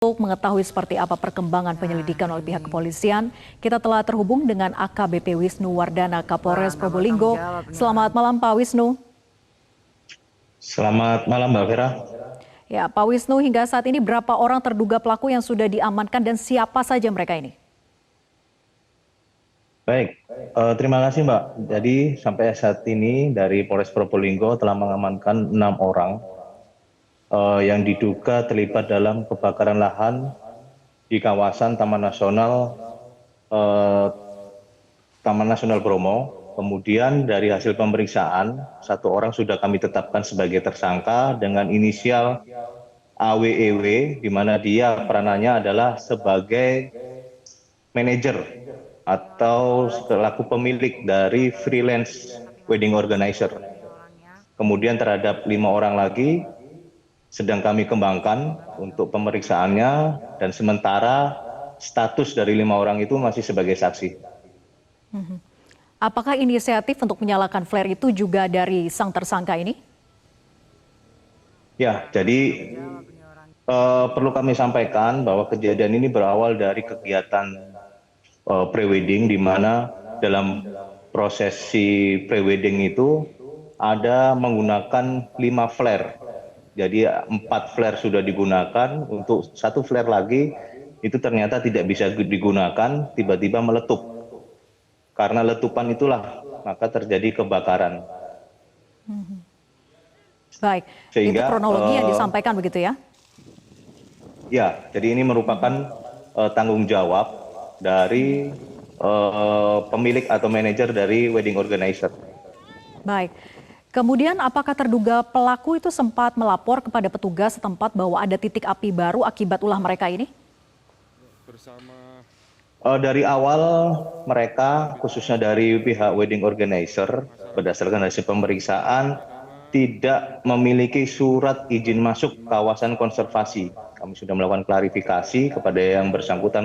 Untuk mengetahui seperti apa perkembangan penyelidikan oleh pihak kepolisian, kita telah terhubung dengan AKBP Wisnu Wardana, Kapolres Probolinggo. Selamat malam Pak Wisnu. Selamat malam Mbak Vera. Ya, Pak Wisnu, hingga saat ini berapa orang terduga pelaku yang sudah diamankan dan siapa saja mereka ini? Baik, terima kasih Mbak. Jadi sampai saat ini dari Polres Probolinggo telah mengamankan 6 orang yang diduga terlibat dalam kebakaran lahan di kawasan Taman Nasional Bromo. Kemudian dari hasil pemeriksaan, 1 orang sudah kami tetapkan sebagai tersangka dengan inisial AWEW, di mana dia peranannya adalah sebagai manajer atau selaku pemilik dari freelance wedding organizer. Kemudian terhadap 5 orang lagi sedang kami kembangkan untuk pemeriksaannya, dan sementara status dari 5 orang itu masih sebagai saksi. Apakah inisiatif untuk menyalakan flare itu juga dari sang tersangka ini? Ya, jadi perlu kami sampaikan bahwa kejadian ini berawal dari kegiatan prewedding, di mana dalam prosesi prewedding itu ada menggunakan 5 flare. Jadi 4 flare sudah digunakan, untuk 1 flare lagi itu ternyata tidak bisa digunakan, tiba-tiba meletup. Karena letupan itulah maka terjadi kebakaran. Baik, itu Sehingga kronologi yang disampaikan begitu ya? ya, jadi ini merupakan tanggung jawab dari pemilik atau manajer dari wedding organizer. Baik. Kemudian apakah terduga pelaku itu sempat melapor kepada petugas setempat bahwa ada titik api baru akibat ulah mereka ini? Dari awal mereka, khususnya dari pihak wedding organizer, berdasarkan hasil pemeriksaan, tidak memiliki surat izin masuk kawasan konservasi. Kami sudah melakukan klarifikasi kepada yang bersangkutan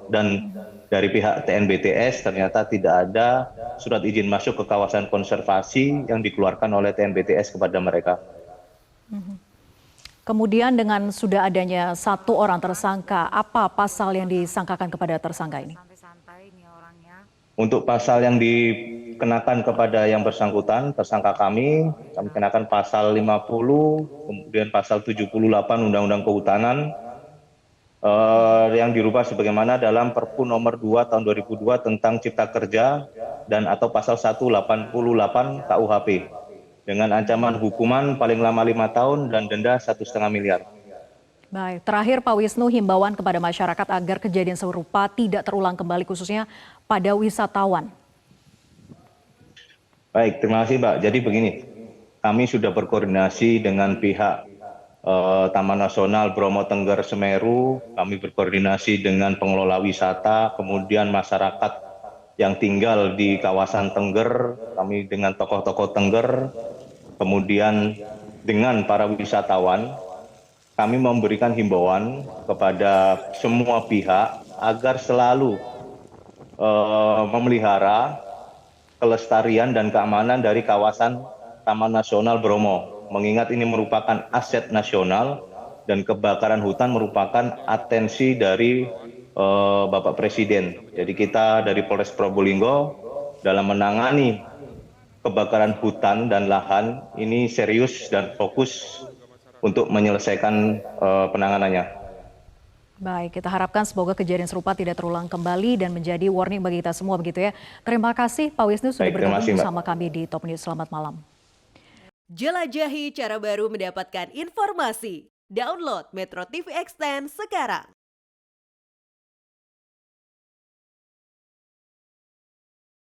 dan dari pihak TNBTS ternyata tidak ada surat izin masuk ke kawasan konservasi yang dikeluarkan oleh TNBTS kepada mereka. Kemudian dengan sudah adanya 1 orang tersangka, apa pasal yang disangkakan kepada tersangka ini? Untuk pasal yang dikenakan kepada yang bersangkutan, tersangka kami kenakan pasal 50, kemudian pasal 78 Undang-Undang Kehutanan, yang dirubah sebagaimana dalam Perpu nomor 2 tahun 2002 tentang Cipta Kerja, dan atau pasal 188 KUHP. Dengan ancaman hukuman paling lama 5 tahun dan denda 1,5 miliar. Baik, terakhir Pak Wisnu, himbauan kepada masyarakat agar kejadian serupa tidak terulang kembali khususnya pada wisatawan. Baik, terima kasih Mbak. Jadi begini, kami sudah berkoordinasi dengan pihak Taman Nasional Bromo Tengger Semeru, kami berkoordinasi dengan pengelola wisata, kemudian masyarakat yang tinggal di kawasan Tengger, kami dengan tokoh-tokoh Tengger, kemudian dengan para wisatawan. Kami memberikan himbauan kepada semua pihak agar selalu memelihara kelestarian dan keamanan dari kawasan Taman Nasional Bromo. Mengingat ini merupakan aset nasional dan kebakaran hutan merupakan atensi dari Bapak Presiden. Jadi kita dari Polres Probolinggo dalam menangani kebakaran hutan dan lahan ini serius dan fokus untuk menyelesaikan penanganannya. Baik, kita harapkan semoga kejadian serupa tidak terulang kembali dan menjadi warning bagi kita semua begitu ya. Terima kasih Pak Wisnu sudah bergabung bersama kami di Top News. Selamat malam. Jelajahi cara baru mendapatkan informasi. Download Metro TV Extend sekarang.